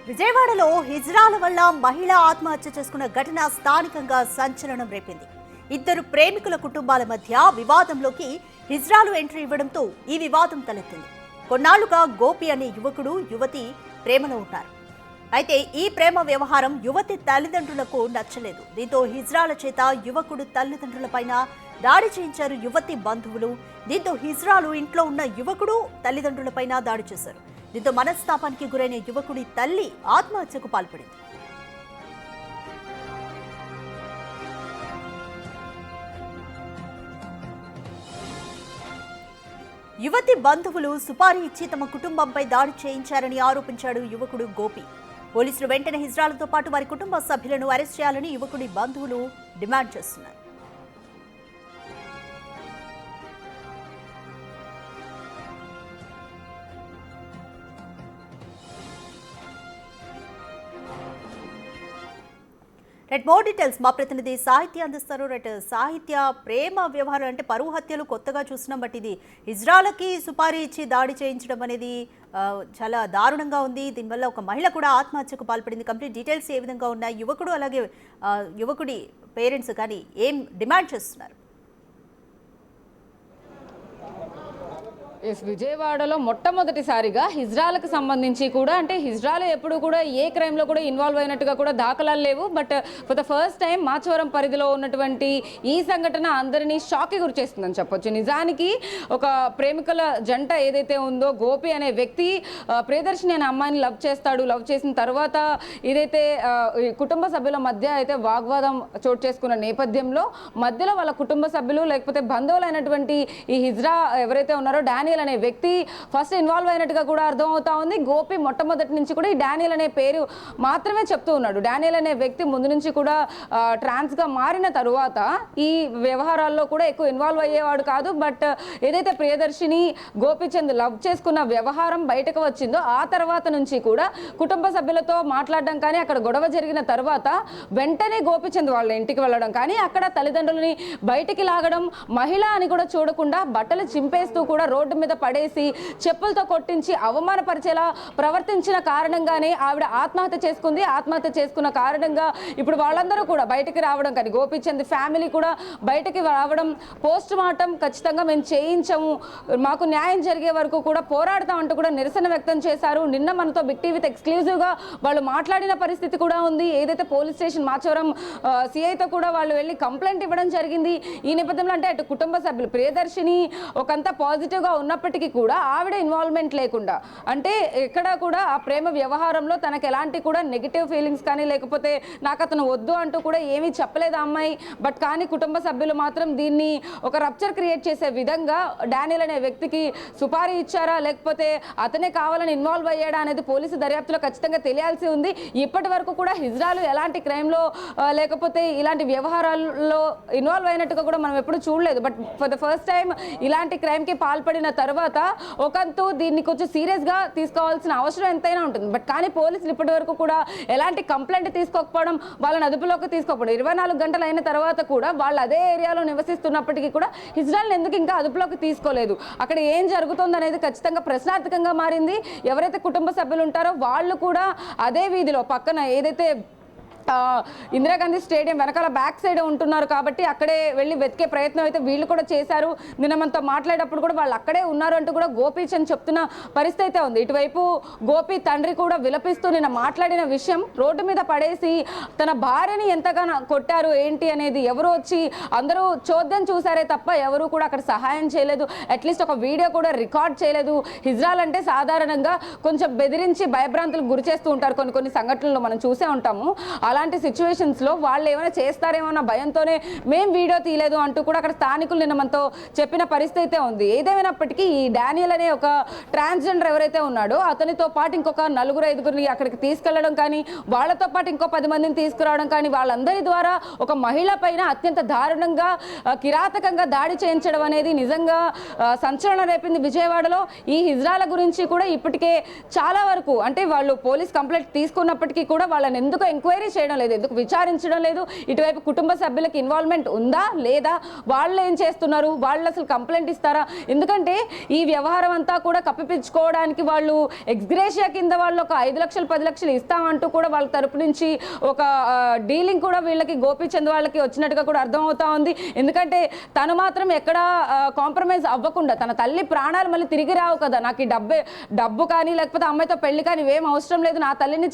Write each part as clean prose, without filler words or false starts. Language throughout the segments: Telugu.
విజయవాడలో హిజ్రాల వల్ల మహిళ ఆత్మహత్య చేసుకున్న ఘటన స్థానికంగా సంచలనం రేపింది. ఇద్దరు ప్రేమికుల కుటుంబాల మధ్య వివాదంలోకి హిజ్రాలు ఎంట్రీ ఇవ్వడంతో ఈ వివాదం తలెత్తింది. కొన్నాళ్లుగా గోపి అనే యువకుడు యువతి ప్రేమలో ఉన్నారు. అయితే ఈ ప్రేమ వ్యవహారం యువతి తల్లిదండ్రులకు నచ్చలేదు. దీంతో హిజ్రాల చేత యువకుడు తల్లిదండ్రులపైన దాడి చేయించారు యువతి బంధువులు. దీంతో హిజ్రాలు ఇంట్లో ఉన్న యువకుడు తల్లిదండ్రులపైన దాడి చేశారు. దీంతో మనస్తాపానికి గురైన యువకుడి తల్లి ఆత్మహత్యకు పాల్పడింది. యువతి బంధువులు సుపారీ ఇచ్చి తమ కుటుంబంపై దాడి చేయించారని ఆరోపించాడు యువకుడు గోపి. పోలీసులు వెంటనే హిజ్రాలతో పాటు వారి కుటుంబ సభ్యులను అరెస్ట్ చేయాలని యువకుడి బంధువులు డిమాండ్ చేస్తున్నారు. మోర్ డీటెయిల్స్ మా ప్రతినిధి సాహిత్య అందిస్తారు. సాహిత్య, ప్రేమ వ్యవహారం అంటే పరువు హత్యలు కొత్తగా చూస్తున్నాం, బట్ ఇది ఇజ్రాయల్కి సుపారీ ఇచ్చి దాడి చేయించడం అనేది చాలా దారుణంగా ఉంది. దీనివల్ల ఒక మహిళ కూడా ఆత్మహత్యకు పాల్పడింది. కంప్లీట్ డీటెయిల్స్ ఏ విధంగా ఉన్నాయి, యువకుడు అలాగే యువకుడి పేరెంట్స్ కానీ ఏం డిమాండ్ చేస్తున్నారు? విజయవాడలో మొట్టమొదటిసారిగా హిజ్రాలకు సంబంధించి కూడా, అంటే హిజ్రాలు ఎప్పుడు కూడా ఏ క్రైమ్లో కూడా ఇన్వాల్వ్ అయినట్టుగా కూడా దాఖలాలు లేవు. But for the first time Machavaram పరిధిలో ఉన్నటువంటి ఈ సంఘటన అందరినీ షాక్కి గురి చేస్తుందని చెప్పొచ్చు. నిజానికి ఒక ప్రేమికుల జంట ఏదైతే ఉందో, గోపి అనే వ్యక్తి ప్రియదర్శిని అనే అమ్మాయిని లవ్ చేస్తాడు. లవ్ చేసిన తర్వాత ఏదైతే కుటుంబ సభ్యుల మధ్య అయితే వాగ్వాదం చోటు చేసుకున్న నేపథ్యంలో మధ్యలో వాళ్ళ కుటుంబ సభ్యులు లేకపోతే బంధువులు అయినటువంటి ఈ హిజ్రా ఎవరైతే ఉన్నారో డానియల్ అనే వ్యక్తి ఫస్ట్ ఇన్వాల్వ్ అయినట్టుగా కూడా అర్థమవుతా ఉంది. గోపి మొట్టమొదటి నుంచి కూడా ఈ డానియల్ అనే పేరు మాత్రమే చెప్తూ ఉన్నాడు. డానియల్ అనే వ్యక్తి ముందు నుంచి కూడా ట్రాన్స్గా మారిన తరువాత ఈ వ్యవహారాల్లో కూడా ఎక్కువ ఇన్వాల్వ్ అయ్యేవాడు కాదు. బట్ ఏదైతే ప్రియదర్శిని గోపిచంద్ లవ్ చేసుకున్న వ్యవహారం బయటకు వచ్చిందో ఆ తర్వాత నుంచి కూడా కుటుంబ సభ్యులతో మాట్లాడడం కానీ, అక్కడ గొడవ జరిగిన తర్వాత వెంటనే గోపిచంద్ వాళ్ళ ఇంటికి వెళ్ళడం కానీ, అక్కడ తల్లిదండ్రులని బయటికి లాగడం, మహిళ అని కూడా చూడకుండా బట్టలు చింపేస్తూ కూడా రోడ్డు మీద పడేసి చెప్పులతో కొట్టించి అవమానపరిచేలా ప్రవర్తించిన కారణంగానే ఆవిడ ఆత్మహత్య చేసుకుంది. ఆత్మహత్య చేసుకున్న కారణంగా ఇప్పుడు వాళ్ళందరూ కూడా బయటికి రావడం కానీ, గోపిచంద్ ఫ్యామిలీ కూడా బయటికి రావడం, పోస్ట్ మార్టం ఖచ్చితంగా మేము చేయించము, మాకు న్యాయం జరిగే వరకు కూడా పోరాడతామంటూ కూడా నిరసన వ్యక్తం చేశారు. నిన్న మనతో బిగ్ టీవీతో ఎక్స్క్లూజివ్గా వాళ్ళు మాట్లాడిన పరిస్థితి కూడా ఉంది. ఏదైతే పోలీస్ స్టేషన్ మాచవరం సిఐతో కూడా వాళ్ళు వెళ్ళి కంప్లైంట్ ఇవ్వడం జరిగింది. ఈ నేపథ్యంలో అంటే అటు కుటుంబ సభ్యులు ప్రియదర్శిని ఒకంత పాజిటివ్గా ఉన్నప్పటికీ కూడా ఆవిడ ఇన్వాల్వ్మెంట్ లేకుండా, అంటే ఎక్కడ కూడా ఆ ప్రేమ వ్యవహారంలో తనకు ఎలాంటి కూడా నెగిటివ్ ఫీలింగ్స్ కానీ లేకపోతే నాకు అతను వద్దు అంటూ కూడా ఏమీ చెప్పలేదు ఆ అమ్మాయి. బట్ కానీ కుటుంబ సభ్యులు మాత్రం దీన్ని ఒక రప్చర్ క్రియేట్ చేసే విధంగా డానియల్ అనే వ్యక్తికి సుపారీ ఇచ్చారా లేకపోతే అతనే కావాలని ఇన్వాల్వ్ అయ్యాడా అనేది పోలీసు దర్యాప్తులో ఖచ్చితంగా తెలియాల్సి ఉంది. ఇప్పటి వరకు కూడా హిజ్రాలు ఎలాంటి క్రైమ్లో లేకపోతే ఇలాంటి వ్యవహారాల్లో ఇన్వాల్వ్ అయినట్టుగా కూడా మనం ఎప్పుడు చూడలేదు. But for the first time ఇలాంటి క్రైమ్కి పాల్పడిన తర్వాత ఒకంతూ దీన్ని కొంచెం సీరియస్గా తీసుకోవాల్సిన అవసరం ఎంతైనా ఉంటుంది. బట్ కానీ పోలీసులు ఇప్పటి వరకు కూడా ఎలాంటి కంప్లైంట్ తీసుకోకపోవడం, వాళ్ళని అదుపులోకి తీసుకోకపోవడం, 24 గంటలు అయిన తర్వాత కూడా వాళ్ళు అదే ఏరియాలో నివసిస్తున్నప్పటికీ కూడా హిజ్రాల్ని ఎందుకు ఇంకా అదుపులోకి తీసుకోలేదు, అక్కడ ఏం జరుగుతుంది అనేది ఖచ్చితంగా ప్రశ్నార్థకంగా మారింది. ఎవరైతే కుటుంబ సభ్యులు ఉంటారో వాళ్ళు కూడా అదే వీధిలో పక్కన ఏదైతే ఇందిరాగాంధీ స్టేడియం వెనకాల బ్యాక్ సైడ్ ఉంటున్నారు కాబట్టి అక్కడే వెళ్ళి వెతికే ప్రయత్నం అయితే వీళ్ళు కూడా చేశారు. నిన్న మనతో మాట్లాడేటప్పుడు కూడా వాళ్ళు అక్కడే ఉన్నారు అంటూ కూడా గోపీచంద్ చెప్తున్న పరిస్థితి అయితే ఉంది. ఇటువైపు గోపి తండ్రి కూడా విలపిస్తూ నిన్న మాట్లాడిన విషయం, రోడ్డు మీద పడేసి తన భార్యని ఎంతగానో కొట్టారు ఏంటి అనేది ఎవరు వచ్చి అందరూ చోద్యం చూసారే తప్ప ఎవరు కూడా అక్కడ సహాయం చేయలేదు. అట్లీస్ట్ ఒక వీడియో కూడా రికార్డ్ చేయలేదు. హిజ్రాల్ అంటే సాధారణంగా కొంచెం బెదిరించి భయభ్రాంతులకు గురి చేస్తూ ఉంటారు. కొన్ని సంఘటనలు మనం చూసే ఉంటాము. అలాంటి సిచ్యువేషన్స్లో వాళ్ళు ఏమైనా చేస్తారేమో అన్న భయంతోనే మేము వీడియో తీయలేదు అంటూ కూడా అక్కడ స్థానికులు నిన్న మనతో చెప్పిన పరిస్థితి అయితే ఉంది. ఏదేమైనప్పటికీ ఈ డానియల్ అనే ఒక ట్రాన్స్జెండర్ ఎవరైతే ఉన్నాడో అతనితో పాటు ఇంకొక 4-5 అక్కడికి తీసుకెళ్లడం కానీ, వాళ్ళతో పాటు ఇంకో 10 మందిని తీసుకురావడం కానీ, వాళ్ళందరి ద్వారా ఒక మహిళ పైన అత్యంత దారుణంగా కిరాతకంగా దాడి చేయించడం అనేది నిజంగా సంచలనం రేపింది విజయవాడలో. ఈ హిజ్రాల గురించి కూడా ఇప్పటికే చాలా వరకు అంటే వాళ్ళు పోలీస్ కంప్లైంట్ తీసుకున్నప్పటికీ కూడా వాళ్ళని ఎందుకు ఎంక్వైరీ చేయడం లేదు, ఎందుకు విచారించడం లేదు, ఇటువైపు కుటుంబ సభ్యులకు ఇన్వాల్వ్మెంట్ ఉందా లేదా, వాళ్ళు ఏం చేస్తున్నారు, వాళ్ళు అసలు కంప్లైంట్ ఇస్తారా? ఎందుకంటే ఈ వ్యవహారం అంతా కూడా కప్పిపించుకోవడానికి వాళ్ళు ఎక్స్గ్రేషియా కింద వాళ్ళు ఒక 5 లక్షలు 10 లక్షలు ఇస్తామంటూ కూడా వాళ్ళ తరపు నుంచి ఒక డీలింగ్ కూడా వీళ్ళకి గోపీచంద్ వాళ్ళకి వచ్చినట్టుగా కూడా అర్థమవుతా ఉంది. ఎందుకంటే తను మాత్రం ఎక్కడ కాంప్రమైజ్ అవ్వకుండా, తన తల్లి ప్రాణాలు మళ్ళీ తిరిగి రావు కదా, నాకు ఈ డబ్బు కానీ లేకపోతే అమ్మాయితో పెళ్లి కానీ ఇవేం అవసరం లేదు, నా తల్లిని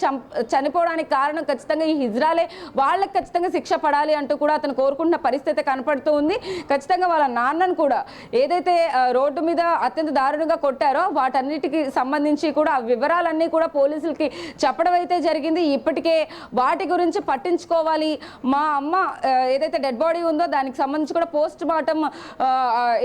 చనిపోవడానికి కారణం ఖచ్చితంగా ఈ హిజ్రాలే, వాళ్ళకి ఖచ్చితంగా శిక్ష పడాలి అంటూ కూడా అతను కోరుకుంటున్న పరిస్థితి కనపడుతూ ఉంది. ఖచ్చితంగా వాళ్ళ నాన్నను కూడా ఏదైతే రోడ్డు మీద అత్యంత దారుణంగా కొట్టారో వాటన్నిటికి సంబంధించి కూడా ఆ వివరాలన్నీ కూడా పోలీసులకి చెప్పడం అయితే జరిగింది. ఇప్పటికే వాటి గురించి పట్టించుకోవాలి, మా అమ్మ ఏదైతే డెడ్ బాడీ ఉందో దానికి సంబంధించి కూడా పోస్ట్ మార్టం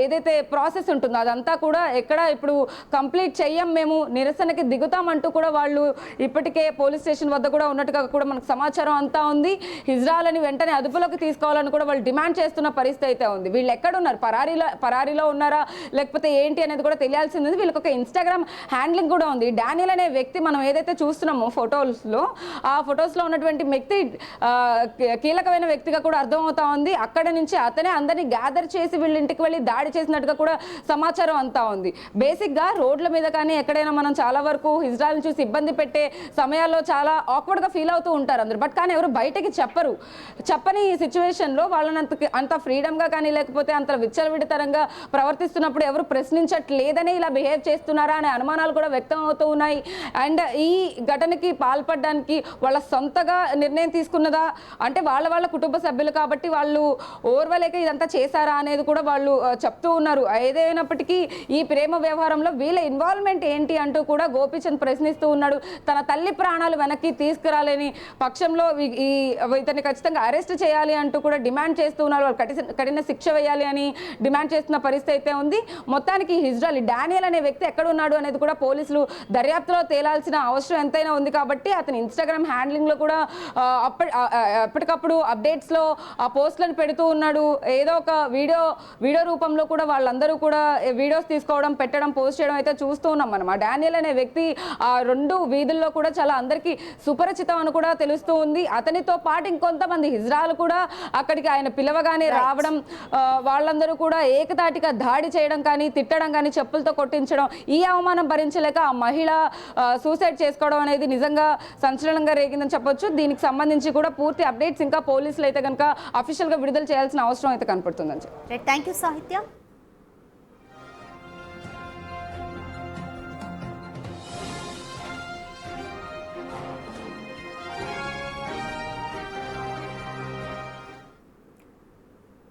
ఏదైతే ప్రాసెస్ ఉంటుందో అదంతా కూడా ఎక్కడ ఇప్పుడు కంప్లీట్ చెయ్యం, మేము నిరసనకి దిగుతామంటూ కూడా వాళ్ళు ఇప్పటికే పోలీస్ స్టేషన్ వద్ద కూడా ఉన్నట్టుగా కూడా మనకు సమాచారం అంతా ఉంది. హిజ్రాలని వెంటనే అదుపులోకి తీసుకోవాలని కూడా వాళ్ళు డిమాండ్ చేస్తున్న పరిస్థితి అయితే ఉంది. వీళ్ళు ఎక్కడున్నారు, పరారీలో ఉన్నారా లేకపోతే ఏంటి అనేది కూడా తెలియాల్సింది. వీళ్ళకి ఒక ఇన్స్టాగ్రామ్ హ్యాండ్లింగ్ కూడా ఉంది. డానియల్ అనే వ్యక్తి మనం ఏదైతే చూస్తున్నామో ఫొటోస్లో, ఆ ఫొటోస్లో ఉన్నటువంటి వ్యక్తి కీలకమైన వ్యక్తిగా కూడా అర్థమవుతా ఉంది. అక్కడ నుంచి అతనే అందరినీ గ్యాదర్ చేసి వీళ్ళ ఇంటికి వెళ్ళి దాడి చేసినట్టుగా కూడా సమాచారం అంతా ఉంది. బేసిక్గా రోడ్ల మీద కానీ ఎక్కడైనా మనం చాలా వరకు హిజ్రాల్ని చూసి ఇబ్బంది పెట్టే సమయాల్లో చాలా ఆక్వర్డ్గా ఫీల్ అవుతూ ఉంటారు అందరు, బట్ కానీ ఎవరు బయటకి చెప్పని సిచ్యువేషన్లో వాళ్ళని అంత ఫ్రీడమ్గా కానీ లేకపోతే అంత విచ్చలవిడితరంగా ప్రవర్తిస్తున్నప్పుడు ఎవరు ప్రశ్నించట్లేదని ఇలా బిహేవ్ చేస్తున్నారా అనే అనుమానాలు కూడా వ్యక్తం అవుతూ ఉన్నాయి. అండ్ ఈ ఘటనకి పాల్పడడానికి వాళ్ళ సొంతగా నిర్ణయం తీసుకున్నదా అంటే వాళ్ళ కుటుంబ సభ్యులు కాబట్టి వాళ్ళు ఓర్వలేక ఇదంతా చేశారా అనేది కూడా వాళ్ళు చెప్తూ ఉన్నారు. ఏదైనప్పటికీ ఈ ప్రేమ వ్యవహారంలో వీళ్ళ ఇన్వాల్వ్మెంట్ ఏంటి అంటూ కూడా గోపీచంద్ ప్రశ్నిస్తూ ఉన్నాడు. తన తల్లి ప్రాణాలు వెనక్కి తీసుకురాలేని పక్షంలో ఇతన్ని ఖచ్చితంగా అరెస్ట్ చేయాలి అంటూ కూడా డిమాండ్ చేస్తూ ఉన్నారు. వాళ్ళు కఠిన శిక్ష వేయాలి అని డిమాండ్ చేస్తున్న పరిస్థితి అయితే ఉంది. మొత్తానికి హిజ్రాల్ డానియల్ అనే వ్యక్తి ఎక్కడ ఉన్నాడు అనేది కూడా పోలీసులు దర్యాప్తులో తేలాల్సిన అవసరం ఎంతైనా ఉంది. కాబట్టి అతని ఇన్స్టాగ్రామ్ హ్యాండ్లింగ్లో కూడా ఎప్పటికప్పుడు అప్డేట్స్లో ఆ పోస్టులను పెడుతూ ఉన్నాడు. ఏదో ఒక వీడియో రూపంలో కూడా వాళ్ళందరూ కూడా వీడియోస్ తీసుకోవడం, పెట్టడం, పోస్ట్ చేయడం అయితే చూస్తూ ఉన్నాం మనం. ఆ డానియల్ అనే వ్యక్తి ఆ 2 వీధుల్లో కూడా చాలా అందరికీ సుపరిచితం అని కూడా తెలుస్తూ ఉంది. అతనితో పాటు ఇంకొంతమంది హిజ్రాలు కూడా అక్కడికి ఆయన పిలవగానే రావడం, వాళ్ళందరూ కూడా ఏకతాటిగా దాడి చేయడం కానీ, తిట్టడం కానీ, చెప్పులతో కొట్టించడం, ఈ అవమానం భరించలేక ఆ మహిళ సూసైడ్ చేసుకోవడం అనేది నిజంగా సంచలనంగా రేగిందని చెప్పొచ్చు. దీనికి సంబంధించి కూడా పూర్తి అప్డేట్స్ ఇంకా పోలీసులు అయితే కనుక అఫీషియల్గా విడుదల చేయాల్సిన అవసరం అయితే కనపడుతుందని. థ్యాంక్ యూ సాహిత్య.